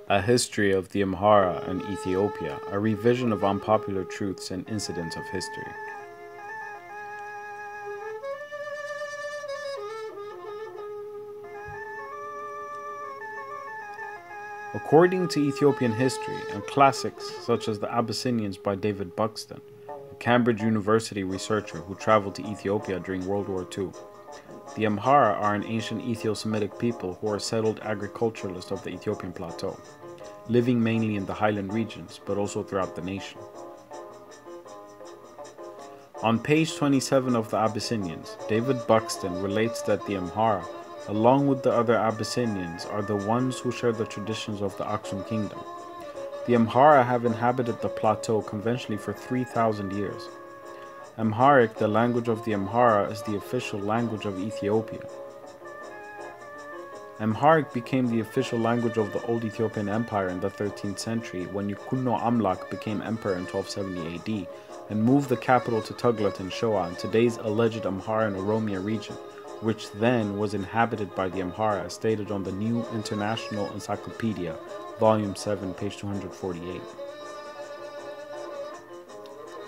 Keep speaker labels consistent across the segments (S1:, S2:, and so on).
S1: A History of the Amhara and Ethiopia, a revision of unpopular truths and incidents of history. According to Ethiopian history and classics such as The Abyssinians by David Buxton, a Cambridge University researcher who traveled to Ethiopia during World War II, the Amhara are an ancient Ethio-Semitic people who are settled agriculturalists of the Ethiopian plateau, living mainly in the highland regions, but also throughout the nation. On page 27 of the Abyssinians, David Buxton relates that the Amhara, along with the other Abyssinians, are the ones who share the traditions of the Aksum kingdom. The Amhara have inhabited the plateau conventionally for 3,000 years. Amharic, the language of the Amhara, is the official language of Ethiopia. Amharic became the official language of the Old Ethiopian Empire in the 13th century when Yikuno Amlak became emperor in 1270 AD and moved the capital to Tuglat in Shoa in today's alleged Amhara and Oromia region, which then was inhabited by the Amhara, as stated on the New International Encyclopedia, Volume 7, page 248.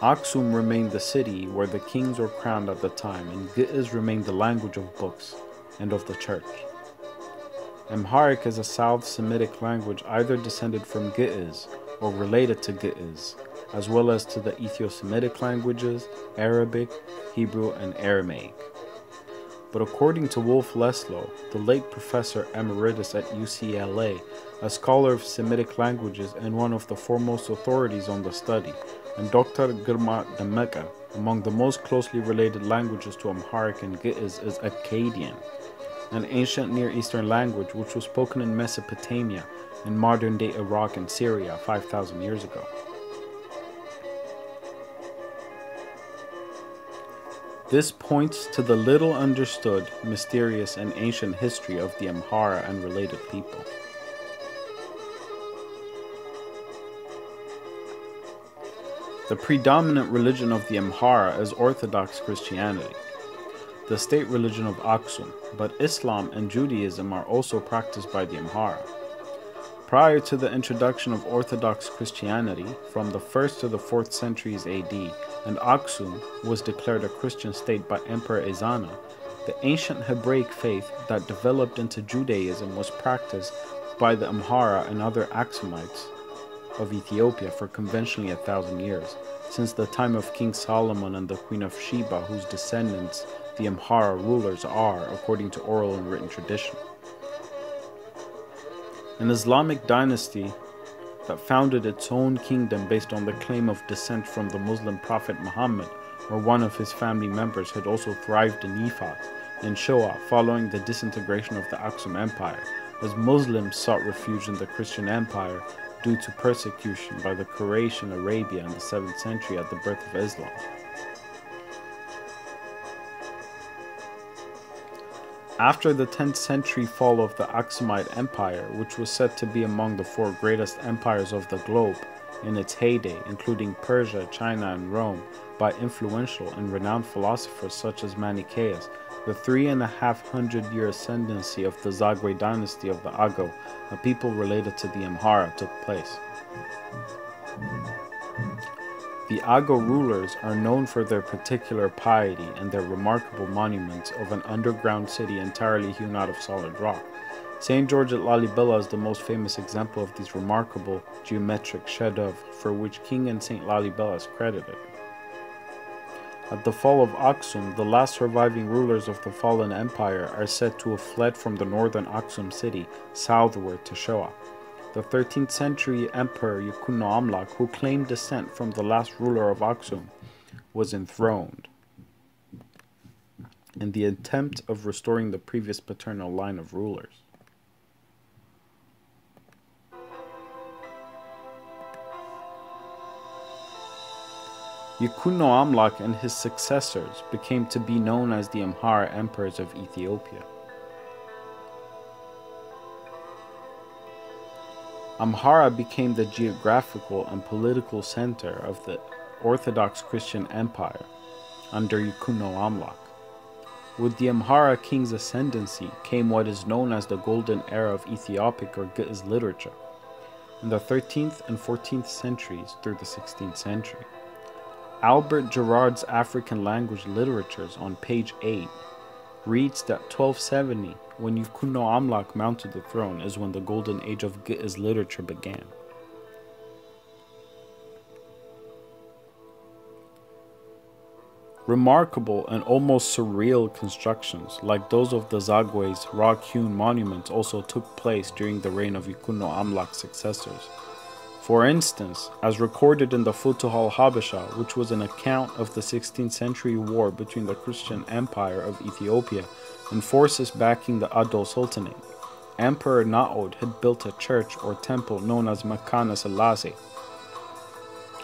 S1: Aksum remained the city where the kings were crowned at the time, and Gi'iz remained the language of books and of the church. Amharic is a South Semitic language either descended from Gi'iz or related to Gi'iz, as well as to the Ethio-Semitic languages, Arabic, Hebrew, and Aramaic. But according to Wolf Leslow, the late professor emeritus at UCLA, a scholar of Semitic languages and one of the foremost authorities on the study, and Dr. Girma Demeka, among the most closely related languages to Amharic and Gi'iz is Akkadian, an ancient Near Eastern language which was spoken in Mesopotamia in modern-day Iraq and Syria 5,000 years ago. This points to the little understood, mysterious, and ancient history of the Amhara and related people. The predominant religion of the Amhara is Orthodox Christianity, the state religion of Aksum, but Islam and Judaism are also practiced by the Amhara. Prior to the introduction of Orthodox Christianity, from the 1st to the 4th centuries AD, and Aksum was declared a Christian state by Emperor Ezana, the ancient Hebraic faith that developed into Judaism was practiced by the Amhara and other Aksumites of Ethiopia for conventionally 1,000 years, since the time of King Solomon and the Queen of Sheba, whose descendants the Amhara rulers are, according to oral and written tradition. An Islamic dynasty that founded its own kingdom based on the claim of descent from the Muslim prophet Muhammad or one of his family members had also thrived in Yifat and Shoa following the disintegration of the Aksum Empire, as Muslims sought refuge in the Christian Empire due to persecution by the Quraysh in Arabia in the 7th century at the birth of Islam. After the 10th century fall of the Aksumite Empire, which was said to be among the 4 greatest empires of the globe in its heyday, including Persia, China, and Rome, by influential and renowned philosophers such as Manichaeus, the 3,500-year ascendancy of the Zagwe dynasty of the Ago, a people related to the Amhara, took place. The Ago rulers are known for their particular piety and their remarkable monuments of an underground city entirely hewn out of solid rock. St. George at Lalibela is the most famous example of these remarkable geometric chefs-d'oeuvre for which King and St. Lalibela is credited. At the fall of Aksum, the last surviving rulers of the fallen empire are said to have fled from the northern Aksum city southward to Shoa. The 13th century emperor Yikuno Amlak, who claimed descent from the last ruler of Aksum, was enthroned in the attempt of restoring the previous paternal line of rulers. Yikuno Amlak and his successors became to be known as the Amhara emperors of Ethiopia. Amhara became the geographical and political center of the Orthodox Christian Empire under Yikuno Amlak. With the Amhara king's ascendancy came what is known as the Golden Era of Ethiopic or Gi'iz literature. in the 13th and 14th centuries through the 16th century. Albert Gerard's African language literatures on page 8 reads that 1270, when Yukunno Amlak mounted the throne, is when the golden age of Giz literature began. Remarkable and almost surreal constructions, like those of the Zagwe's rock-hewn monuments, also took place during the reign of Yukunno Amlak's successors. For instance, as recorded in the Futuh al-Habasha, which was an account of the 16th century war between the Christian Empire of Ethiopia and forces backing the Adol Sultanate, Emperor Naod had built a church or temple known as Makana Selassie,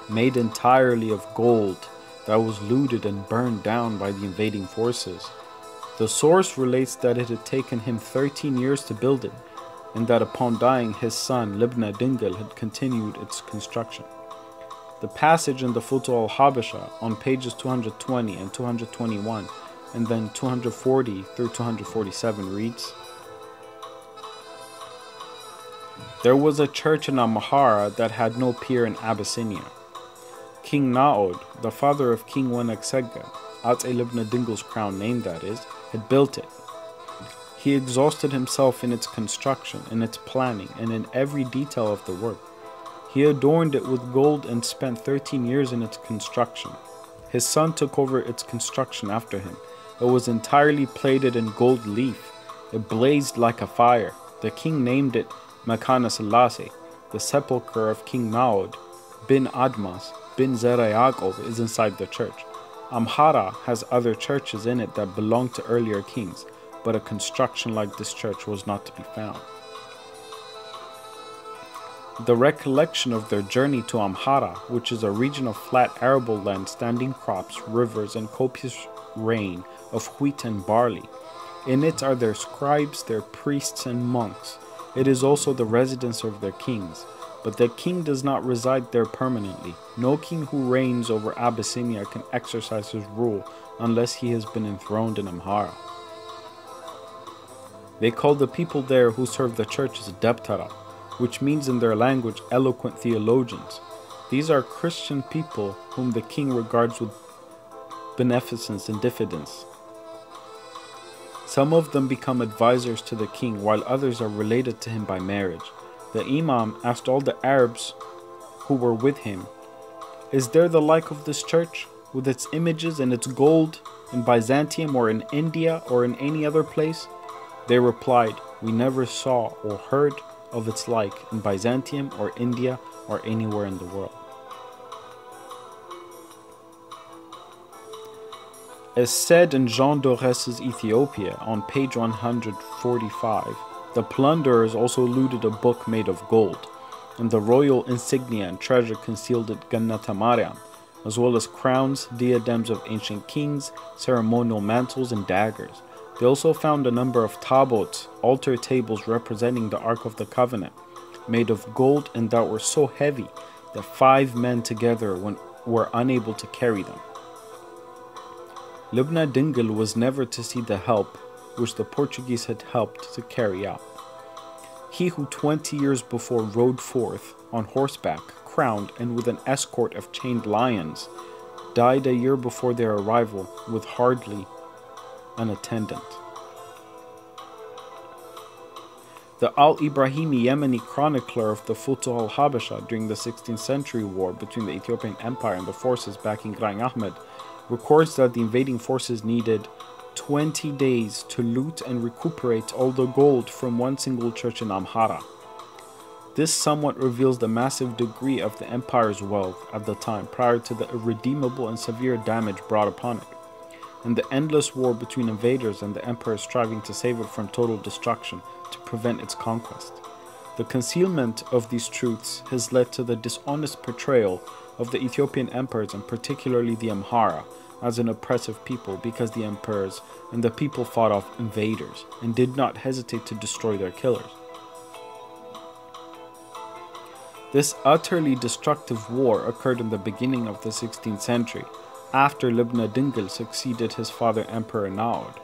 S1: made entirely of gold, that was looted and burned down by the invading forces. The source relates that it had taken him 13 years to build it, and that upon dying his son Libna Dingle had continued its construction. The passage in the Futuh al-Habasha on pages 220 and 221 and then 240 through 247 reads, "There was a church in Amhara that had no peer in Abyssinia. King Naod, the father of King Weneksega, Atse Libna Dingle's crown name that is, had built it. He exhausted himself in its construction, in its planning, and in every detail of the work. He adorned it with gold and spent 13 years in its construction. His son took over its construction after him. It was entirely plated in gold leaf. It blazed like a fire. The king named it Makana Selassie, the sepulchre of King Naod. Bin Admas, Bin Zera Yaakov is inside the church. Amhara has other churches in it that belong to earlier kings, but a construction like this church was not to be found." The recollection of their journey to Amhara, which is a region of flat arable land, standing crops, rivers, and copious rain of wheat and barley. In it are their scribes, their priests, and monks. It is also the residence of their kings. But the king does not reside there permanently. No king who reigns over Abyssinia can exercise his rule unless he has been enthroned in Amhara. They call the people there who serve the churches Debtara, which means in their language eloquent theologians. These are Christian people whom the king regards with beneficence and diffidence. Some of them become advisors to the king, while others are related to him by marriage. The Imam asked all the Arabs who were with him, "Is there the like of this church, with its images and its gold, in Byzantium or in India or in any other place?" They replied, "We never saw or heard of its like in Byzantium or India or anywhere in the world." As said in Jean Dorés's Ethiopia on page 145, the plunderers also looted a book made of gold, and the royal insignia and treasure concealed at Gannata Mariam, as well as crowns, diadems of ancient kings, ceremonial mantles, and daggers. They also found a number of tabots, altar tables representing the Ark of the Covenant, made of gold and that were so heavy that 5 men together were unable to carry them. Libna Dingle was never to see the help which the Portuguese had helped to carry out. He who 20 years before rode forth on horseback, crowned and with an escort of chained lions, died a year before their arrival with hardly an attendant. The Al-Ibrahimi Yemeni chronicler of the Futuh al-Habasha during the 16th century war between the Ethiopian Empire and the forces backing Graing Ahmed records that the invading forces needed 20 days to loot and recuperate all the gold from one single church in Amhara. This somewhat reveals the massive degree of the empire's wealth at the time prior to the irredeemable and severe damage brought upon it, and the endless war between invaders and the emperor striving to save it from total destruction to prevent its conquest. The concealment of these truths has led to the dishonest portrayal of the Ethiopian emperors, and particularly the Amhara, as an oppressive people, because the emperors and the people fought off invaders and did not hesitate to destroy their killers. This utterly destructive war occurred in the beginning of the 16th century, after Libna Dingle succeeded his father Emperor Naod.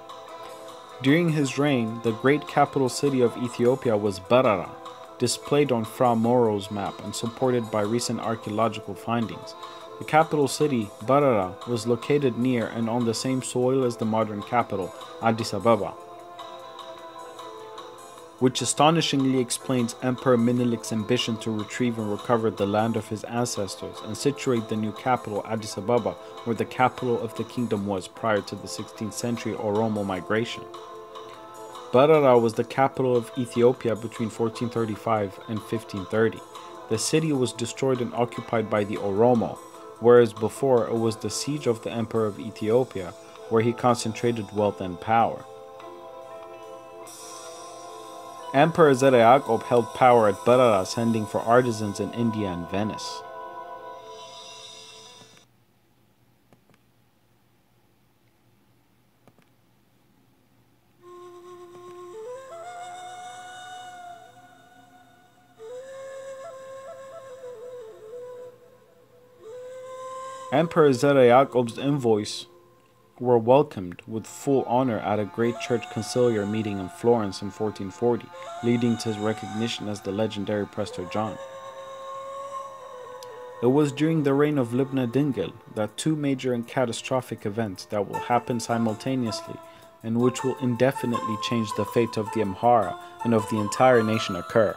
S1: During his reign, the great capital city of Ethiopia was Barara, displayed on Fra Moro's map and supported by recent archaeological findings. The capital city, Barara, was located near and on the same soil as the modern capital, Addis Ababa, which astonishingly explains Emperor Menelik's ambition to retrieve and recover the land of his ancestors and situate the new capital, Addis Ababa, where the capital of the kingdom was prior to the 16th century Oromo migration. Barara was the capital of Ethiopia between 1435 and 1530. The city was destroyed and occupied by the Oromo, whereas before it was the siege of the Emperor of Ethiopia, where he concentrated wealth and power. Emperor Zara Yaqub held power at Barara, sending for artisans in India and Venice. Emperor Zara Yaqub's envoys were welcomed with full honor at a great church conciliar meeting in Florence in 1440, leading to his recognition as the legendary Prester John. It was during the reign of Libna Dingil that two major and catastrophic events that will happen simultaneously and which will indefinitely change the fate of the Amhara and of the entire nation occur.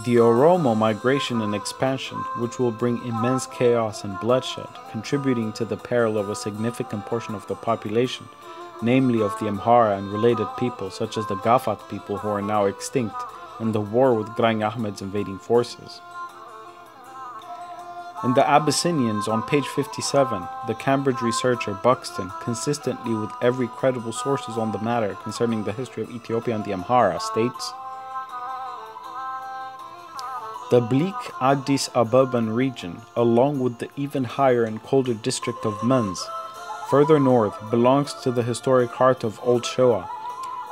S1: The Oromo migration and expansion, which will bring immense chaos and bloodshed, contributing to the peril of a significant portion of the population, namely of the Amhara and related people such as the Gafat people who are now extinct, and the war with Graኝ Ahmed's invading forces. In the Abyssinians, on page 57, the Cambridge researcher Buxton, consistently with every credible sources on the matter concerning the history of Ethiopia and the Amhara, states, the bleak Addis Ababan region, along with the even higher and colder district of Mens, further north, belongs to the historic heart of Old Shoa.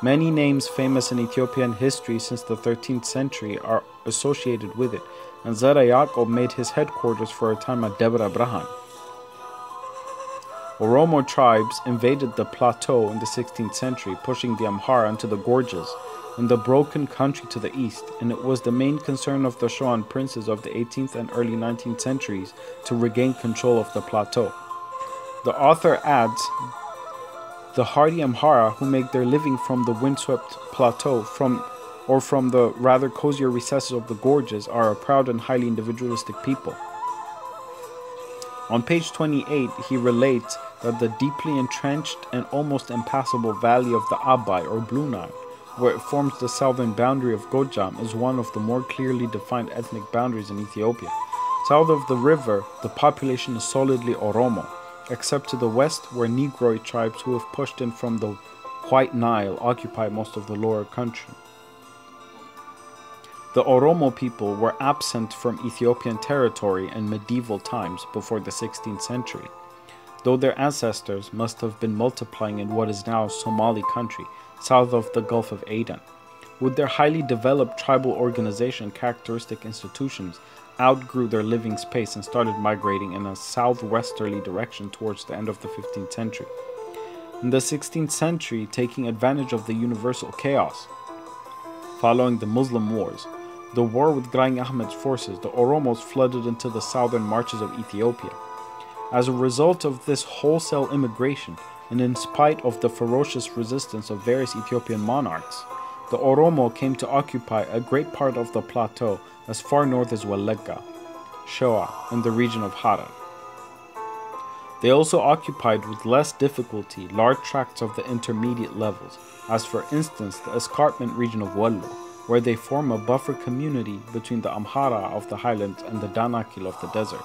S1: Many names famous in Ethiopian history since the 13th century are associated with it, and Zara Yaqub made his headquarters for a time at Debra Brahan. Oromo tribes invaded the plateau in the 16th century, pushing the Amhara into the gorges in the broken country to the east, and it was the main concern of the Shoan princes of the 18th and early 19th centuries to regain control of the plateau. The author adds, the hardy Amhara who make their living from the windswept plateau from the rather cozier recesses of the gorges are a proud and highly individualistic people. On page 28, he relates that the deeply entrenched and almost impassable valley of the Abai or Blue Nile, where it forms the southern boundary of Gojam, is one of the more clearly defined ethnic boundaries in Ethiopia. South of the river, the population is solidly Oromo, except to the west where Negroid tribes who have pushed in from the White Nile occupy most of the lower country. The Oromo people were absent from Ethiopian territory in medieval times before the 16th century, though their ancestors must have been multiplying in what is now Somali country, south of the Gulf of Aden. With their highly developed tribal organization, characteristic institutions outgrew their living space and started migrating in a southwesterly direction towards the end of the 15th century. In the 16th century, taking advantage of the universal chaos following the Muslim wars, the war with Graኝ Ahmed's forces, the Oromos flooded into the southern marches of Ethiopia. As a result of this wholesale immigration, and in spite of the ferocious resistance of various Ethiopian monarchs, the Oromo came to occupy a great part of the plateau as far north as Wallagga, Shoa, and the region of Harar. They also occupied with less difficulty large tracts of the intermediate levels, as for instance the escarpment region of Wallo, where they form a buffer community between the Amhara of the highlands and the Danakil of the desert.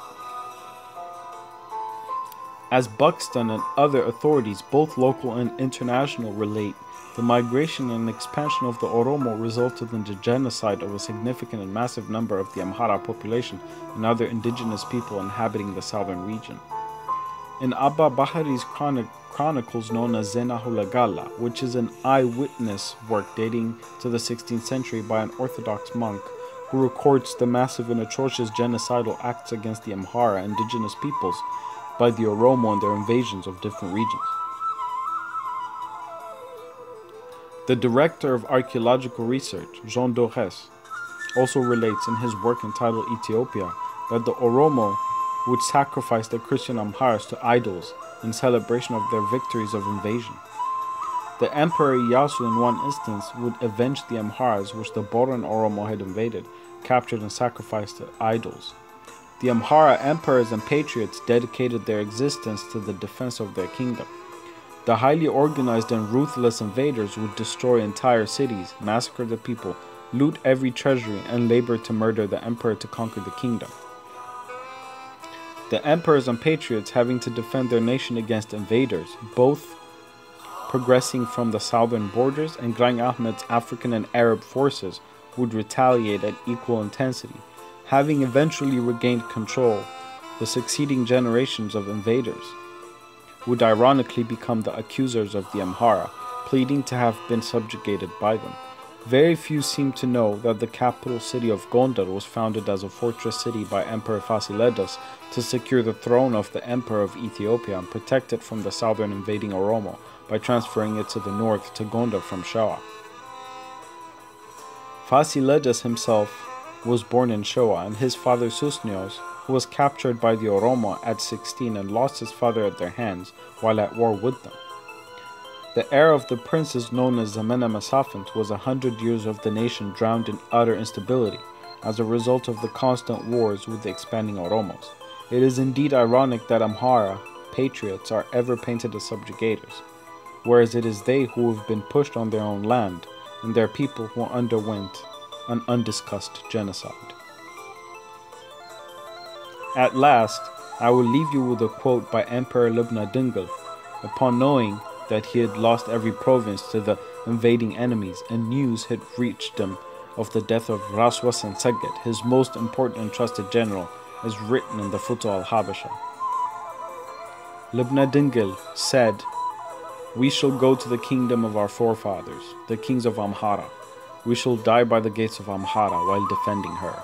S1: As Buxton and other authorities, both local and international, relate, the migration and expansion of the Oromo resulted in the genocide of a significant and massive number of the Amhara population and other indigenous people inhabiting the southern region. In Abba Bahari's chronicles known as Zena Hulagala, which is an eyewitness work dating to the 16th century by an Orthodox monk who records the massive and atrocious genocidal acts against the Amhara indigenous peoples by the Oromo and their invasions of different regions. The director of archaeological research, Jean Dorès, also relates in his work entitled Ethiopia that the Oromo would sacrifice the Christian Amharas to idols in celebration of their victories of invasion. The Emperor Iyasu in one instance would avenge the Amharas which the Boran Oromo had invaded, captured and sacrificed to idols. The Amhara emperors and patriots dedicated their existence to the defense of their kingdom. The highly organized and ruthless invaders would destroy entire cities, massacre the people, loot every treasury, and labor to murder the emperor to conquer the kingdom. The emperors and patriots having to defend their nation against invaders, both progressing from the southern borders, and Graing Ahmed's African and Arab forces would retaliate at equal intensity. Having eventually regained control, the succeeding generations of invaders would ironically become the accusers of the Amhara, pleading to have been subjugated by them. Very few seem to know that the capital city of Gondar was founded as a fortress city by Emperor Fasilides to secure the throne of the Emperor of Ethiopia and protect it from the southern invading Oromo by transferring it to the north to Gondar from Shoa. Fasilides himself was born in Shoa, and his father Susnios, who was captured by the Oromo at 16 and lost his father at their hands while at war with them. The heir of the princes known as Zamena Masafint was 100 years of the nation drowned in utter instability as a result of the constant wars with the expanding Oromos. It is indeed ironic that Amhara patriots are ever painted as subjugators, whereas it is they who have been pushed on their own land and their people who underwent an undiscussed genocide. At last, I will leave you with a quote by Emperor Libna Dingle. Upon knowing that he had lost every province to the invading enemies, and news had reached him of the death of Raswasan Seged, his most important and trusted general, as written in the Futuh al-Habasha. Libna Dingle said, "We shall go to the kingdom of our forefathers, the kings of Amhara. We shall die by the gates of Amhara while defending her.